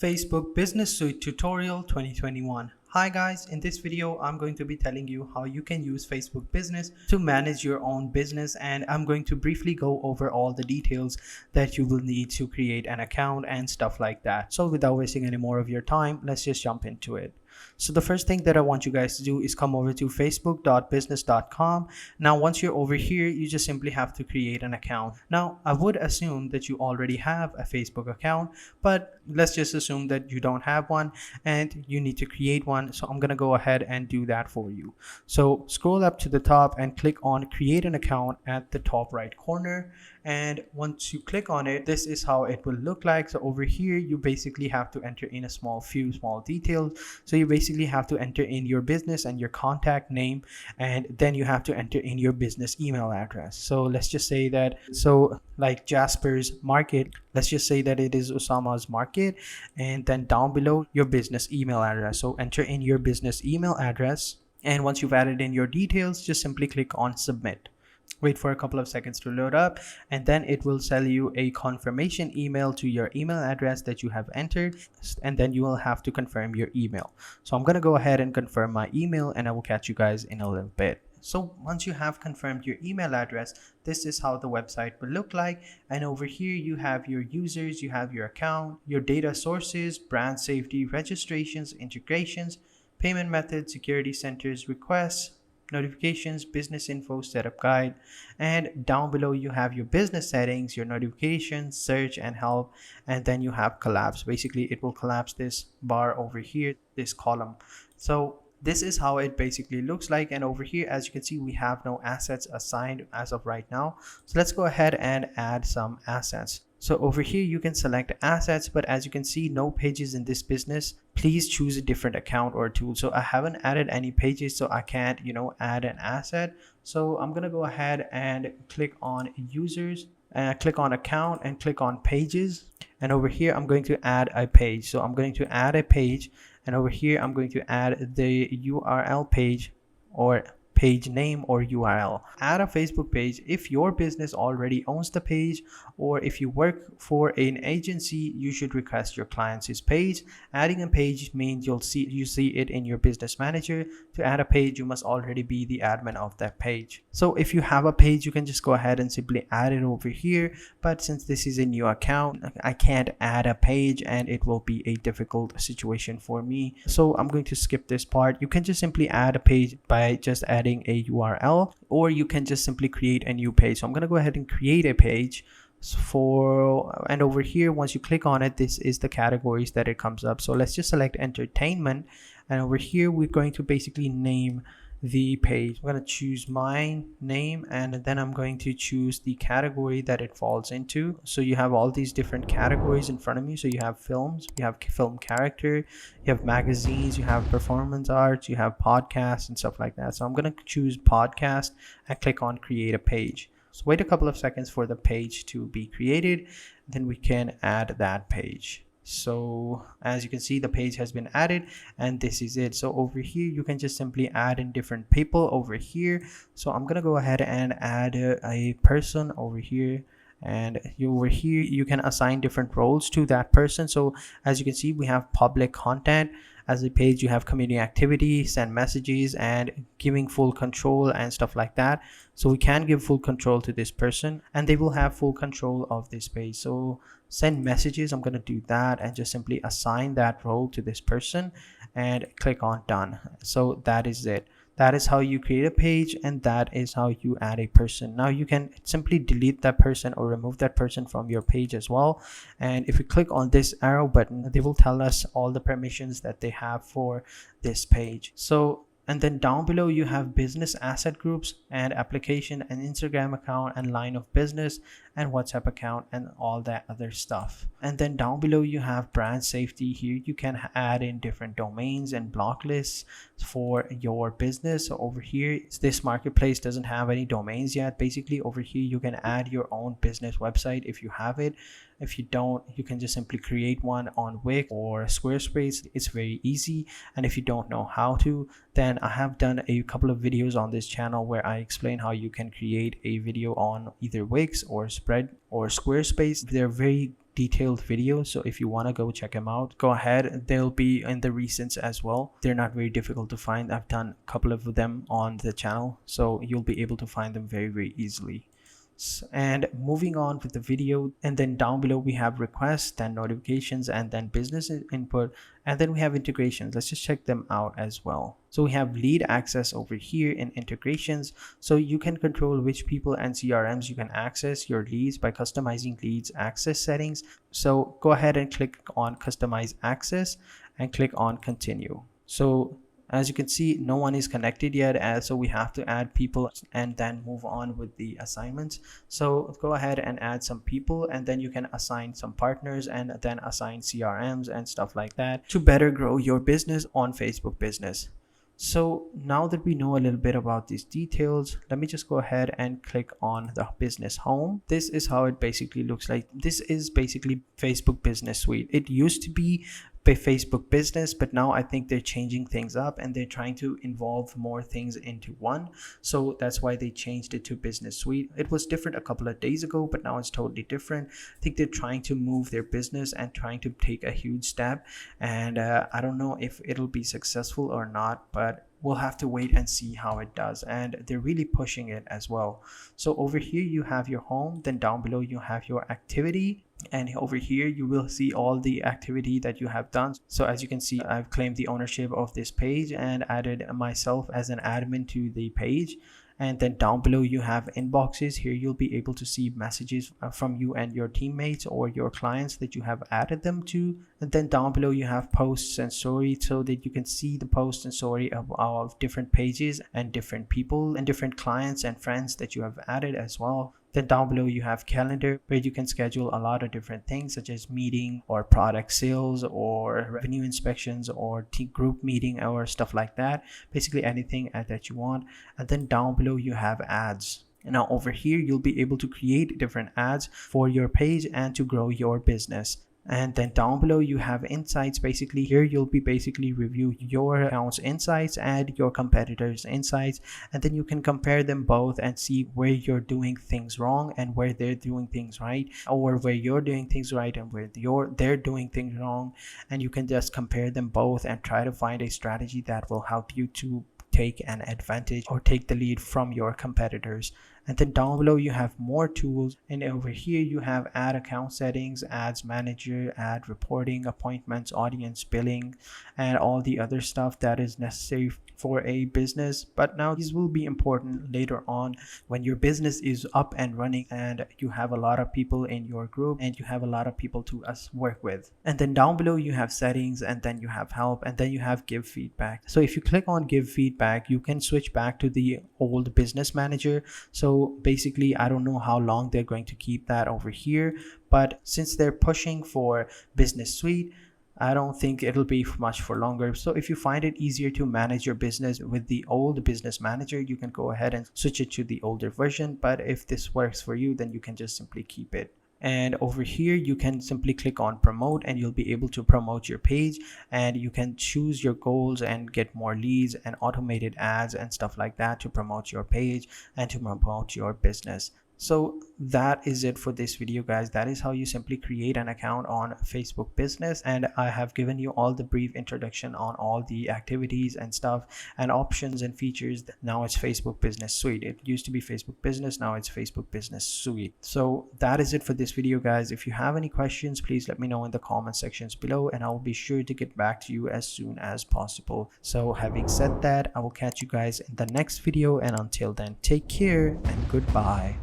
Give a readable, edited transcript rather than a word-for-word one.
Facebook Business Suite Tutorial 2021. Hi guys, in this video I'm going to be telling you how you can use Facebook Business to manage your own business, and I'm going to briefly go over all the details that you will need to create an account and stuff like that. So without wasting any more of your time, let's just jump into it. So the first thing that I want you guys to do is come over to facebook.business.com. Now once you're over here, you just simply have to create an account. Now I would assume that you already have a Facebook account, but let's just assume that you don't have one and you need to create one. So I'm going to go ahead and do that for you. So scroll up to the top and click on create an account at the top right corner. And once you click on it, this is how it will look like. So over here, you basically have to enter in a few small details. So you basically have to enter in your business and your contact name, and then you have to enter in your business email address. So let's just say that, like Jasper's Market, let's just say that it is Osama's Market, and then down below your business email address. So enter in your business email address, and once you've added in your details, just simply click on submit. Wait for a couple of seconds to load up, and then it will send you a confirmation email to your email address that you have entered, and then you will have to confirm your email. So I'm going to go ahead and confirm my email, and I will catch you guys in a little bit. So once you have confirmed your email address, this is how the website will look like. And over here you have your users, you have your account, your data sources, brand safety, registrations, integrations, payment methods, security centers, requests, notifications, business info, setup guide, and down below you have your business settings, your notifications, search and help, and then you have collapse. Basically it will collapse this bar over here, this column. So this is how it basically looks like, and over here as you can see we have no assets assigned as of right now. So let's go ahead and add some assets. So over here you can select assets, but as you can see, no pages in this business. Please choose a different account or tool. So I haven't added any pages, so I can't add an asset. So I'm gonna go ahead and click on users, click on account, and click on pages, and over here I'm going to add a page. So I'm going to add a page, and over here I'm going to add the URL page or page name or URL. Add a Facebook page if your business already owns the page, or if you work for an agency, you should request your client's page. Adding a page means you see it in your business manager. To add a page, you must already be the admin of that page. So if you have a page, you can just go ahead and simply add it over here, but since this is a new account, I can't add a page and it will be a difficult situation for me, so I'm going to skip this part. You can just simply add a page by just adding a URL, or you can just simply create a new page. So I'm going to go ahead and create a page and over here once you click on it, this is the categories that it comes up. So let's just select entertainment, and over here we're going to basically name the page. I'm going to choose my name, and then I'm going to choose the category that it falls into. So you have all these different categories in front of you. So you have films, you have film character, you have magazines, you have performance arts, you have podcasts and stuff like that. So I'm going to choose podcast and click on create a page. So wait a couple of seconds for the page to be created, then we can add that page. So as you can see, the page has been added, and this is it. So over here you can just simply add in different people over here. So I'm gonna go ahead and add a person over here, and over here you can assign different roles to that person. So as you can see, we have public content. As a page, you have community activity, send messages, and giving full control and stuff like that. So we can give full control to this person, and they will have full control of this page. So send messages, I'm going to do that and just simply assign that role to this person and click on done. So that is it. That is how you create a page, and that is how you add a person. Now you can simply delete that person or remove that person from your page as well. And if you click on this arrow button, they will tell us all the permissions that they have for this page. And then down below you have business asset groups and application and Instagram account and line of business and WhatsApp account and all that other stuff. And then down below you have brand safety. Here you can add in different domains and block lists for your business. So over here, this marketplace doesn't have any domains yet. Basically over here you can add your own business website if you have it. If you don't, you can just simply create one on Wix or Squarespace. It's very easy. And if you don't know how to, then I have done a couple of videos on this channel where I explain how you can create a video on either Wix or Squarespace Spread or Squarespace. They're very detailed videos, so if you want to go check them out, go ahead. They'll be in the recents as well. They're not very difficult to find. I've done a couple of them on the channel, so you'll be able to find them very easily. And moving on with the video, and then down below we have requests, then notifications, and then business input, and then we have integrations. Let's just check them out as well. So we have lead access over here in integrations, so you can control which people and CRMs you can access your leads by customizing leads access settings. So go ahead and click on customize access and click on continue. So as you can see, no one is connected yet, so we have to add people and then move on with the assignments. So go ahead and add some people, and then you can assign some partners and then assign CRMs and stuff like that to better grow your business on Facebook Business. So now that we know a little bit about these details, let me just go ahead and click on the business home. This is how it basically looks like. This is basically Facebook Business Suite. It used to be Facebook Business, but now I think they're changing things up and they're trying to involve more things into one. So that's why they changed it to Business Suite. It was different a couple of days ago, but now it's totally different. I think they're trying to move their business and trying to take a huge step, and I don't know if it'll be successful or not, but we'll have to wait and see how it does. And they're really pushing it as well. So over here you have your home, then down below you have your activity, and over here you will see all the activity that you have done. So as you can see, I've claimed the ownership of this page and added myself as an admin to the page. And then down below you have inboxes. Here you'll be able to see messages from you and your teammates or your clients that you have added them to. And then down below you have posts and stories, so that you can see the post and story of different pages and different people and different clients and friends that you have added as well. Then down below you have calendar, where you can schedule a lot of different things such as meeting or product sales or revenue inspections or group meeting or stuff like that. Basically anything that you want. And then down below you have ads. Now over here you'll be able to create different ads for your page and to grow your business. And then down below you have insights. Basically here you'll be basically review your account's insights and your competitors' insights, and then you can compare them both and see where you're doing things wrong and where they're doing things right, or where you're doing things right and where they're doing things wrong. And you can just compare them both and try to find a strategy that will help you to take an advantage or take the lead from your competitors. And then down below you have more tools, and over here you have ad account settings, ads manager, ad reporting, appointments, audience billing, and all the other stuff that is necessary for a business. But now these will be important later on when your business is up and running and you have a lot of people in your group and you have a lot of people to work with. And then down below you have settings, and then you have help, and then you have give feedback. So if you click on give feedback, you can switch back to the old business manager. So basically I don't know how long they're going to keep that over here, but since they're pushing for Business Suite, I don't think it'll be much for longer. So if you find it easier to manage your business with the old business manager, you can go ahead and switch it to the older version. But if this works for you, then you can just simply keep it. And over here you can simply click on promote, and you'll be able to promote your page, and you can choose your goals and get more leads and automated ads and stuff like that to promote your page and to promote your business. So that is it for this video, guys. That is how you simply create an account on Facebook Business, and I have given you all the brief introduction on all the activities and stuff and options and features. Now it's Facebook Business Suite. It used to be Facebook Business, now it's Facebook Business Suite. So that is it for this video, guys. If you have any questions, please let me know in the comment sections below, and I will be sure to get back to you as soon as possible. So having said that, I will catch you guys in the next video, and until then, take care and goodbye.